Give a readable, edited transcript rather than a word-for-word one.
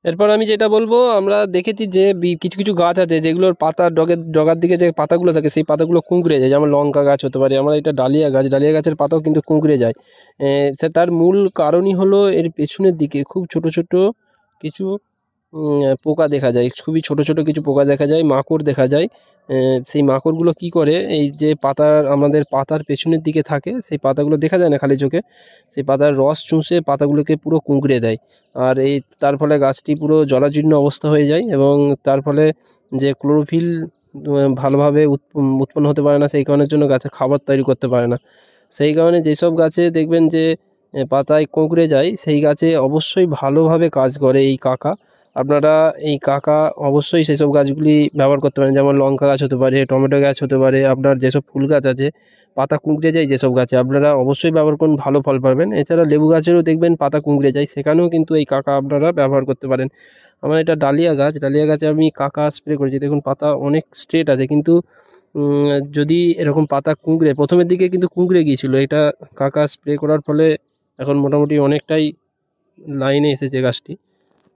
এরপর আমি যেটা বলবো, আমরা দেখেছি যে কিছু কিছু গাছ আছে যেগুলোর পাতা ডগার দিকে যে পাতাগুলো থাকে সেই পাতাগুলো কুঁকড়ে যায়, যেমন লঙ্কা গাছ হতে পারে, আমার এটা ডালিয়া গাছ, ডালিয়া গাছের পাতাও কিন্তু কুঁকড়ে যায়। তার মূল কারণই হলো এর পেছনের দিকে খুব ছোট ছোট কিছু পোকা দেখা যায়, খুবই ছোট ছোট কিছু পোকা দেখা যায়, মাকড় দেখা যায়। সেই মাকড়গুলো কি করে, এই যে আমাদের পাতার পেছনের দিকে থাকে, সেই পাতাগুলো দেখা যায় না খালি চোখে, সেই পাতার রস চুষে পাতাগুলোকে পুরো কুঁকড়ে দেয়। আর তার ফলে গাছটি পুরো জরাজীর্ণ অবস্থা হয়ে যায়, এবং তার ফলে যে ক্লোরোফিল ভালোভাবে উৎপন্ন হতে পারে না, সেই কারণের জন্য গাছে খাবার তৈরি করতে পারে না। সেই কারণে যেসব গাছে দেখবেন যে পাতায় কুঁকড়ে যায়, সেই গাছে অবশ্যই ভালোভাবে কাজ করে এই কাকা। আপনারা এই কাকা অবশ্যই সেসব গাছগুলি ব্যবহার করতে পারেন, যেমন লঙ্কা গাছ হতে পারে, টমেটো গাছ হতে পারে, আপনার যেসব ফুল গাছ আছে পাতা কুঁকড়ে যায় যেসব গাছে, আপনারা অবশ্যই ব্যবহার করুন, ভালো ফল পাবেন। এছাড়া লেবু গাছেরও দেখবেন পাতা কুঁকড়ে যায়, সেখানেও কিন্তু এই কাকা আপনারা ব্যবহার করতে পারেন। আমার এটা ডালিয়া গাছ, ডালিয়া গাছে আমি কাকা স্প্রে করেছি, দেখুন পাতা অনেক স্ট্রেট আছে, কিন্তু যদি এরকম পাতা কুঁকড়ে প্রথমের দিকে কিন্তু কুঁকড়ে গিয়েছিল, এটা কাকা স্প্রে করার ফলে এখন মোটামুটি অনেকটাই লাইনে এসেছে গাছটি।